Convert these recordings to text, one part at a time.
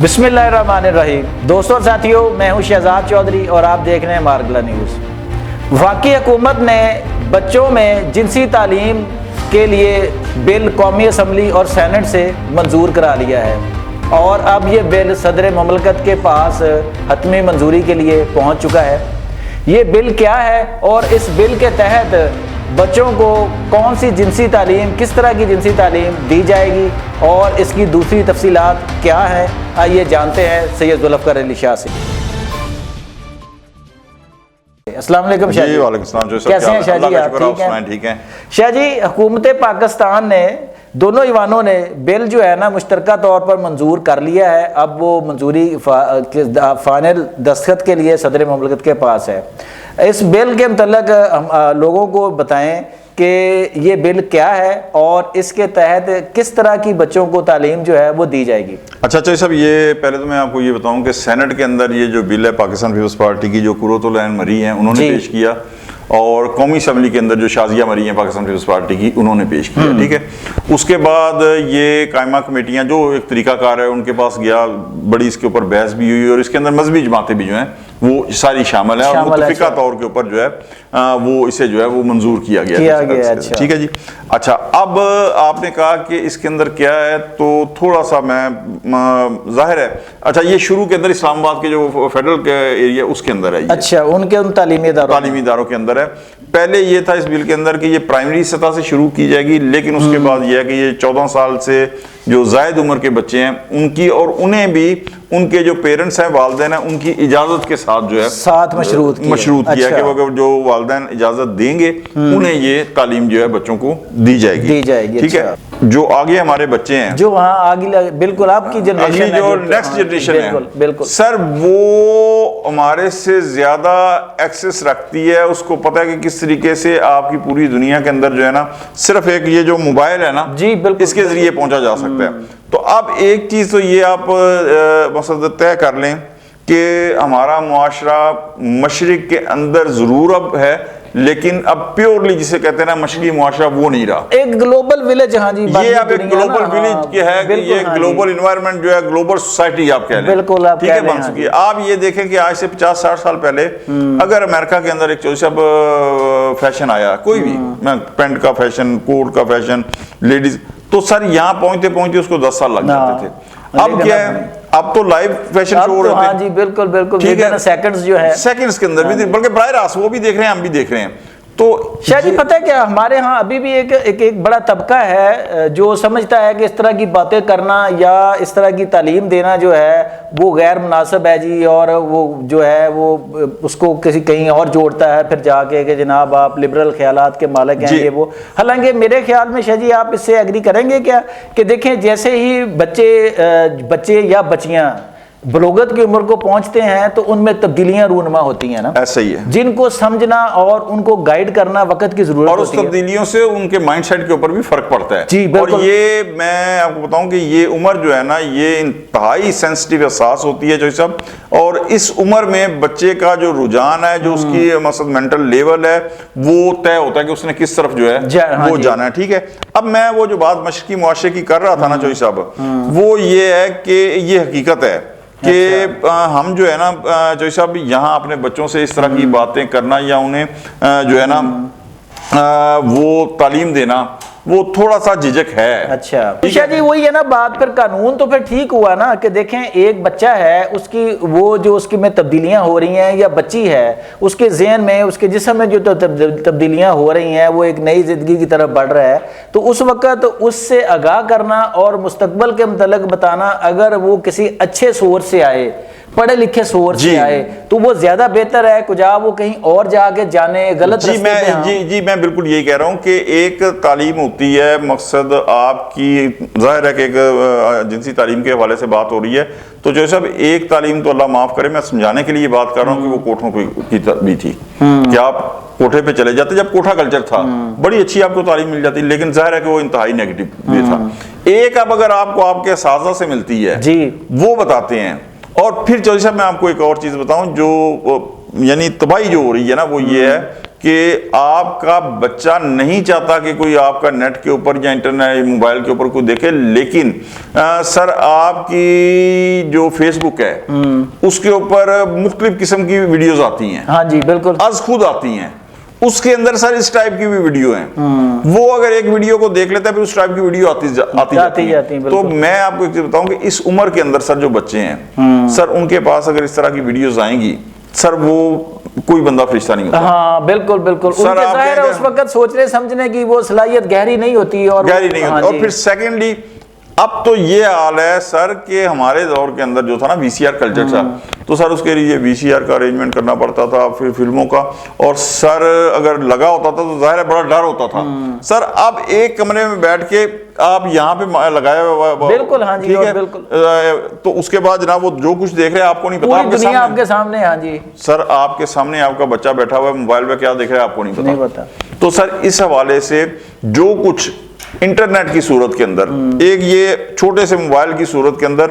بسم اللہ الرحمن الرحیم۔ دوستوں اور ساتھیوں، میں ہوں شہزاد چودھری اور آپ دیکھ رہے ہیں مارگلا نیوز۔ وفاقی حکومت نے بچوں میں جنسی تعلیم کے لیے بل قومی اسمبلی اور سینٹ سے منظور کرا لیا ہے اور اب یہ بل صدر مملکت کے پاس حتمی منظوری کے لیے پہنچ چکا ہے۔ یہ بل کیا ہے اور اس بل کے تحت بچوں کو کون سی جنسی تعلیم، کس طرح کی جنسی تعلیم دی جائے گی اور اس کی دوسری تفصیلات کیا ہیں، آئیے جانتے ہیں سید ذوالفقار علی شاہ سے۔ السلام علیکم شاہ جی۔ وعلیکم السلام۔ کیسے ہیں شاہ جی؟ آپ ٹھیک ہیں شاہ جی؟ حکومت پاکستان نے دونوں ایوانوں نے بل جو ہے نا مشترکہ طور پر منظور کر لیا ہے۔ اب وہ منظوری فائنل دستخط کے لیے صدر مملکت کے پاس ہے۔ اس بل کے متعلق ہم لوگوں کو بتائیں کہ یہ بل کیا ہے اور اس کے تحت کس طرح کی بچوں کو تعلیم جو ہے وہ دی جائے گی۔ اچھا صاحب، یہ پہلے تو میں آپ کو یہ بتاؤں کہ سینٹ کے اندر یہ جو بل ہے پاکستان پیپلز پارٹی کی جو قرۃ العین مری ہیں انہوں نے پیش کیا، اور قومی اسمبلی کے اندر جو شازیہ مری ہیں پاکستان پیپلز پارٹی کی انہوں نے پیش کیا، ٹھیک ہے۔ اس کے بعد یہ قائمہ کمیٹیاں جو ایک طریقہ کار ہے ان کے پاس گیا، بڑی اس کے اوپر بحث بھی ہوئی اور اس کے اندر مذہبی جماعتیں بھی جو ہیں وہ ساری شامل ہیں اور متفقہ طور کے اوپر جو ہے وہ اسے جو ہے وہ منظور کیا گیا، ٹھیک ہے جی۔ اچھا، اب آپ نے کہا کہ اس کے اندر کیا ہے تو تھوڑا سا میں ظاہر ہے، اچھا یہ شروع کے اندر اسلام آباد کے جو فیڈرل ایریا اس کے اندر ہے، اچھا ان کے تعلیمی اداروں کے اندر ہے۔ پہلے یہ تھا اس بل کے اندر کہ یہ پرائمری سطح سے شروع کی جائے گی، لیکن اس کے بعد یہ ہے کہ یہ 14 سال سے جو زائد عمر کے بچے ہیں ان کی اور انہیں بھی ان کے جو پیرنٹس ہیں، والدین ہیں، ان کی اجازت کے ساتھ جو ہے ساتھ مشروط کیا کہ وہ جو والدین اجازت دیں گے انہیں یہ تعلیم جو ہے بچوں کو دی جائے گی، ٹھیک ہے۔ جو آگے ہمارے بچے ہیں، جو وہاں آگے بالکل آپ کی جنریشن جو نیکسٹ جنریشن ہے، بالکل سر وہ ہمارے سے زیادہ ایکسس رکھتی ہے، اس کو پتہ ہے کہ کس طریقے سے آپ کی پوری دنیا کے اندر جو ہے نا صرف ایک یہ جو موبائل ہے نا اس کے ذریعے پہنچا جا سکتا ہے۔ تو اب ایک چیز تو یہ آپ مقصد طے کر لیں کہ ہمارا معاشرہ مشرق کے اندر ضرور اب ہے، لیکن اب پیورلی جسے کہتے ہیں نا مشرقی معاشرہ وہ نہیں رہا، ایک گلوبل ویلیج۔ ہاں جی، یہ اب ایک گلوبل ویلیج کی ہے کہ یہ گلوبل انوائرمنٹ جو ہے گلوبل سوسائٹی آپ کہہ لیں، ٹھیک ہے، بن چکی ہے۔ آپ یہ دیکھیں کہ آج سے 50-60 سال پہلے اگر امریکہ کے اندر ایک اب فیشن آیا، کوئی بھی پینٹ کا فیشن، کوٹ کا فیشن، لیڈیز، تو سر یہاں پہنچتے پہنچتے اس کو 10 سال لگ جاتے تھے۔ اب کیا ہے، اب تو لائیو فیشن شو ہو رہے ہیں، ہاں جی بالکل، ٹھیک ہے، سیکنڈز جو ہے سیکنڈز کے اندر بھی، بلکہ براہ راست وہ بھی دیکھ رہے ہیں، ہم بھی دیکھ رہے ہیں۔ تو شاہ جی پتہ ہے کیا، ہمارے ہاں ابھی بھی ایک بڑا طبقہ ہے جو سمجھتا ہے کہ اس طرح کی باتیں کرنا یا اس طرح کی تعلیم دینا جو ہے وہ غیر مناسب ہے جی، اور وہ جو ہے وہ اس کو کہیں اور جوڑتا ہے پھر جا کے کہ جناب آپ لبرل خیالات کے مالک ہیں یہ وہ۔ حالانکہ میرے خیال میں شاہ جی آپ اس سے ایگری کریں گے کیا کہ دیکھیں جیسے ہی بچے یا بچیاں بلوغت کی عمر کو پہنچتے ہیں تو ان میں تبدیلیاں رونما ہوتی ہیں نا، ایسا ہی ہے، جن کو سمجھنا اور ان کو گائیڈ کرنا وقت کی ضرورت ہوتی ہے، اور اس تبدیلیوں سے ان کے مائنڈ سیٹ کے اوپر بھی فرق پڑتا ہے جی بالکل۔ اور یہ میں آپ کو بتاؤں کہ یہ عمر جو ہے نا یہ انتہائی سینسٹیو حساس ہوتی ہے جو سب، اور اس عمر میں بچے کا جو رجحان ہے، جو اس کی مثلا مینٹل لیول ہے، وہ طے ہوتا ہے کہ اس نے کس طرف جو ہے وہ جانا ہے، ٹھیک ہے۔ اب میں وہ جو بات مشرقی معاشرے کی کر رہا تھا نا چوہی صاحب، وہ یہ ہے کہ یہ حقیقت ہے کہ ہم جو ہے نا جو صاحب یہاں اپنے بچوں سے اس طرح کی باتیں کرنا یا انہیں جو ہے نا وہ تعلیم دینا وہ تھوڑا سا جھجک ہے۔ اچھا شاہ جی وہی ہے نا بات، پھر قانون تو پھر ٹھیک ہوا نا کہ دیکھیں ایک بچہ ہے، اس کی وہ جو اس کی میں تبدیلیاں ہو رہی ہیں، یا بچی ہے اس کے ذہن میں اس کے جسم میں جو تبدیلیاں ہو رہی ہیں وہ ایک نئی زندگی کی طرف بڑھ رہا ہے، تو اس وقت اس سے آگاہ کرنا اور مستقبل کے متعلق بتانا، اگر وہ کسی اچھے سورس سے آئے، پڑھے لکھے سورس سے آئے تو وہ زیادہ بہتر ہے، کجا وہ کہیں اور جا کے جانے غلط راستے پہ۔ جی میں بالکل یہی کہہ رہا ہوں کہ ایک تعلیم ہوتی ہے، مقصد آپ کی ظاہر ہے کہ ایک جنسی تعلیم کے حوالے سے بات ہو رہی ہے، تو جو صاحب ایک تعلیم تو اللہ معاف کرے، میں سمجھانے کے لیے بات کر رہا ہوں کہ وہ کوٹھوں کی بھی تھی کہ آپ کوٹھے پہ چلے جاتے، جب کوٹھا کلچر تھا بڑی اچھی آپ کو تعلیم مل جاتی، لیکن ظاہر ہے کہ وہ انتہائی نیگیٹو بھی تھا۔ ایک اب اگر آپ کو آپ کے اساتذہ سے ملتی ہے وہ بتاتے ہیں، اور پھر چودھری صاحب میں آپ کو ایک اور چیز بتاؤں جو یعنی تباہی جو ہو رہی ہے نا وہ یہ ہے کہ آپ کا بچہ نہیں چاہتا کہ کوئی آپ کا نیٹ کے اوپر یا انٹرنیٹ موبائل کے اوپر کوئی دیکھے، لیکن سر آپ کی جو فیس بک ہے اس کے اوپر مختلف قسم کی ویڈیوز آتی ہیں، ہاں جی بالکل، از خود آتی ہیں، اس کے اندر سر اس ٹائپ کی بھی ویڈیو ہیں، وہ اگر ایک ویڈیو کو دیکھ لیتا ہے پھر اس ٹائپ کی ویڈیو آتی جاتی ہے۔ تو میں آپ کو ایک چیز بتاؤں کہ اس عمر کے اندر سر جو بچے ہیں سر ان کے پاس اگر اس طرح کی ویڈیوز آئیں گی سر وہ کوئی بندہ فرشتہ نہیں ہوتا۔ ہاں بالکل بالکل، ان کے ظاہر ہے اس وقت سوچنے سمجھنے کی وہ صلاحیت گہری نہیں ہوتی، اور اور پھر سیکنڈلی اب تو یہ حال ہے سر کہ ہمارے دور کے اندر جو تھا نا وی سی آر کلچر تھا، تو سر اس کے لیے وی سی آر کا ارینجمنٹ کرنا پڑتا تھا، پھر فلموں کا، اور سر اگر لگا ہوتا تھا تو ظاہر ہے بڑا ڈر ہوتا تھا۔ سر اب ایک کمرے میں بیٹھ کے آپ یہاں پہ لگایا ہوا، بالکل ہاں جی بالکل، تو اس کے بعد جناب وہ جو کچھ دیکھ رہے ہیں آپ کو نہیں پتا، پوری دنیا آپ کے سامنے، ہاں جی سر آپ کے سامنے آپ کا بچہ بیٹھا ہوا ہے موبائل پہ کیا دیکھ رہا ہے آپ کو نہیں پتا۔ تو سر اس حوالے سے جو کچھ انٹرنیٹ کی صورت کے اندر، ایک یہ چھوٹے سے موبائل کی صورت کے اندر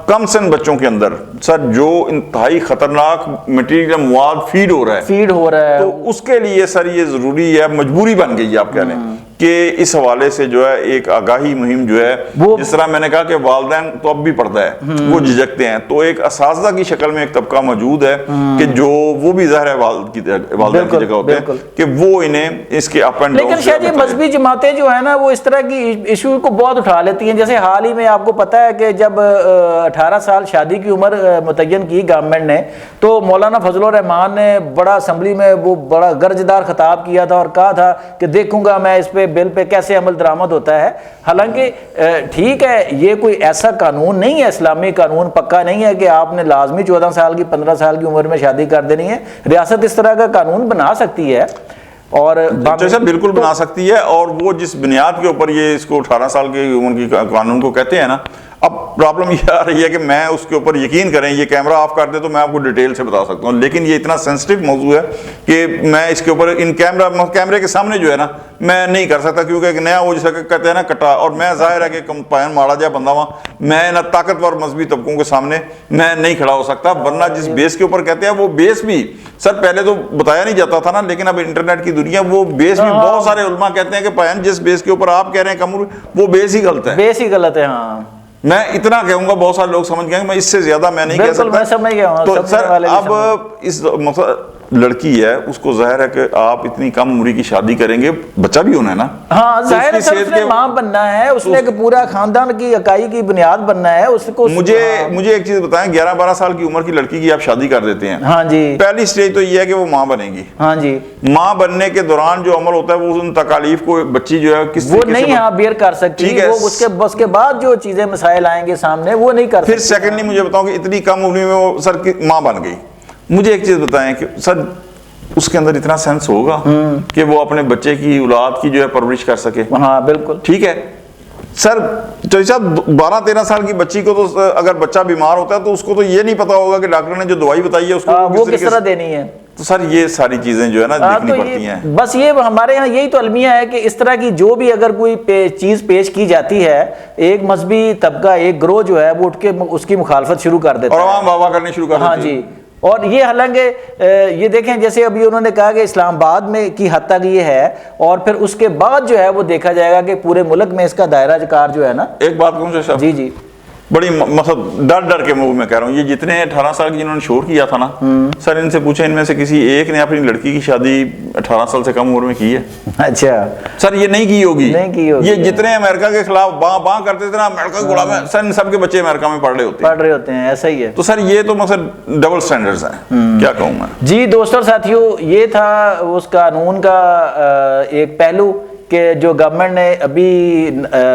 کم سن بچوں کے اندر سر جو انتہائی خطرناک مٹیریل مواد فیڈ ہو رہا ہے، تو اس کے لیے سر یہ ضروری ہے، مجبوری بن گئی ہے آپ کہہ لیں کہ اس حوالے سے جو ہے ایک آگاہی مہم جو ہے، جس طرح میں نے کہا کہ والدین تو اب بھی پڑھتا ہے وہ جھجکتے ہیں، تو ایک اساتذہ کی شکل میں ایک طبقہ موجود ہے کہ جو وہ بھی ظاہر ہے والدین کی جگہ ہوتے ہیں کہ وہ انہیں اس کے اپ اینڈ ڈاؤن۔ لیکن شاید یہ مذہبی جماعتیں جو ہیں نا وہ اس طرح کی ایشو کو بہت اٹھا لیتی ہیں، جیسے حال ہی میں آپ کو پتا ہے کہ جب 18 سال شادی کی عمر متعین کی گورنمنٹ نے، تو مولانا فضل الرحمان نے بڑا اسمبلی میں وہ بڑا گرجدار خطاب کیا تھا اور کہا تھا کہ دیکھوں گا میں اس پہ بل پہ کیسے عمل درآمد ہوتا ہے۔ حالانکہ ٹھیک ہے یہ کوئی ایسا قانون نہیں ہے، اسلامی قانون پکا نہیں ہے کہ آپ نے لازمی 14 سال کی 15 سال کی عمر میں شادی کر دینی ہے، ریاست اس طرح کا قانون بنا سکتی ہے، اور بالکل بنا سکتی ہے، اور وہ جس بنیاد کے اوپر یہ اس کو 18 سال کی عمر کی قانون کو کہتے ہیں نا، اب پرابلم یہ آ رہی ہے کہ میں اس کے اوپر یقین کریں یہ کیمرہ آف کر دے تو میں آپ کو ڈیٹیل سے بتا سکتا ہوں، لیکن یہ اتنا سینسٹیو موضوع ہے کہ میں اس کے اوپر ان کیمرے کے سامنے جو ہے نا میں نہیں کر سکتا، کیونکہ ایک نیا وہ جیسا کہتے ہیں نا کٹا، اور میں ظاہر ہے کہ پائن ماڑا جائے بندہ وہاں میں نہ طاقتور مذہبی طبقوں کے سامنے میں نہیں کھڑا ہو سکتا، ورنہ جس بیس کے اوپر کہتے ہیں وہ بیس بھی سر پہلے تو بتایا نہیں جاتا تھا نا، لیکن اب انٹرنیٹ کی دنیا وہ بیس بھی بہت سارے علماء کہتے ہیں کہ پائن جس بیس کے اوپر آپ کہہ رہے ہیں کمر وہ بیس ہی غلط ہے، بیس ہی غلط ہے۔ ہاں میں اتنا کہوں گا، بہت سارے لوگ سمجھ گئے، میں اس سے زیادہ میں نہیں کہہ سکتا۔ میں سمجھ گیا ہوں۔ تو سر اب اس لڑکی ہے اس کو ظاہر ہے کہ آپ اتنی کم عمری کی شادی کریں گے، بچہ بھی ہونا ہے نا، ہاں ظاہر ہے اس نے ماں بننا ہے، اس نے ایک پورا خاندان کی اکائی کی بنیاد بننا ہے، اس کو مجھے ایک چیز بتائیں، 11-12 سال کی عمر کی لڑکی کی آپ شادی کر دیتے ہیں، ہاں جی پہلی سٹیج تو یہ ہے کہ وہ ماں بنے گی، ہاں جی ماں بننے کے دوران جو عمل ہوتا ہے وہ ان تکالیف کو بچی جو ہے کس وہ نہیں بیئر کر سکتی، وہ اس کے بعد جو چیزیں مسائل آئیں گے سامنے وہ نہیں کر سکتی۔ پھر سیکنڈلی مجھے بتاؤں کہ اتنی کم عمری میں وہ سر کی ماں بن گئی، مجھے ایک چیز بتائیں کہ سر اس کے اندر اتنا سینس ہوگا کہ وہ اپنے بچے کی اولاد کی جو ہے پرورش کر سکے؟ ہاں بالکل ٹھیک ہے سر، جیسا 12-13 سال کی بچی کو تو اگر بچہ بیمار ہوتا ہے تو اس کو تو یہ نہیں پتا ہوگا کہ ڈاکٹر نے جو دوائی بتائی ہے اس کو وہ کس طرح دینی ہے، تو سر یہ ساری چیزیں جو ہے نا دیکھنی پڑتی ہیں۔ بس یہ ہمارے ہاں یہی تو المیہ ہے کہ اس طرح کی جو بھی اگر کوئی چیز پیش کی جاتی ہے، ایک مذہبی طبقہ ایک گروہ جو ہے وہ اٹھ کے اس کی مخالفت شروع کر دیتا ہے، اور عوام واہ واہ کرنے شروع کر دیتی ہے۔ ہاں جی، اور یہ حالانکہ یہ دیکھیں جیسے ابھی انہوں نے کہا کہ اسلام آباد میں کی حد تک یہ ہے، اور پھر اس کے بعد جو ہے وہ دیکھا جائے گا کہ پورے ملک میں اس کا دائرہ کار جو ہے نا۔ ایک بات کہوں صاحب، جی بڑی مطلب ڈر کے منہ میں کہہ رہا ہوں، یہ جتنے 18 سال کی جنہوں نے شور کیا تھا نا سر، ان سے پوچھیں ان میں سے کسی ایک نے اپنی لڑکی کی شادی 18 سال سے کم عمر میں کی ہے؟ اچھا سر یہ نہیں کی ہوگی، یہ جتنے امریکہ کے خلاف باں کرتے تھے نا، امریکہ کے غلام ہیں سر، ان سب کے بچے امریکہ میں پڑھ رہے ہوتے ہیں، ایسا ہی ہے۔ تو سر یہ تو مثلا ڈبل سٹینڈرڈز ہیں، کیا کہوں میں۔ جی دوستوں اور ساتھیوں، یہ تھا اس قانون کا ایک پہلو کہ جو گورنمنٹ نے ابھی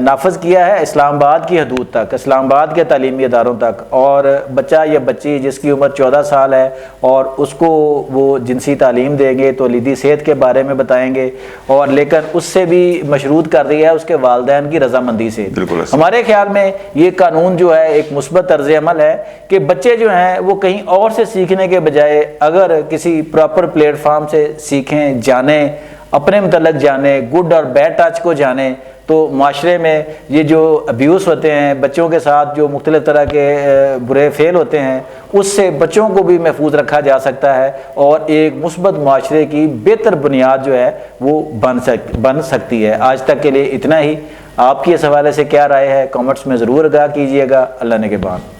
نافذ کیا ہے اسلام آباد کی حدود تک، اسلام آباد کے تعلیمی اداروں تک، اور بچہ یا بچی جس کی عمر 14 سال ہے اور اس کو وہ جنسی تعلیم دیں گے، تولیدی صحت کے بارے میں بتائیں گے، اور لیکن اس سے بھی مشروط کر دیا ہے اس کے والدین کی رضامندی سے۔ ہمارے خیال میں یہ قانون جو ہے ایک مثبت طرز عمل ہے کہ بچے جو ہیں وہ کہیں اور سے سیکھنے کے بجائے اگر کسی پراپر پلیٹ فارم سے سیکھیں، جانیں، اپنے متعلق جانے، گڈ اور بیڈ ٹچ کو جانے، تو معاشرے میں یہ جو ابیوز ہوتے ہیں، بچوں کے ساتھ جو مختلف طرح کے برے فعل ہوتے ہیں، اس سے بچوں کو بھی محفوظ رکھا جا سکتا ہے اور ایک مثبت معاشرے کی بہتر بنیاد جو ہے وہ بن سکتی ہے۔ آج تک کے لیے اتنا ہی۔ آپ کی اس حوالے سے کیا رائے ہے کامنٹس میں ضرور آگاہ کیجیے گا۔ اللہ نگہبان۔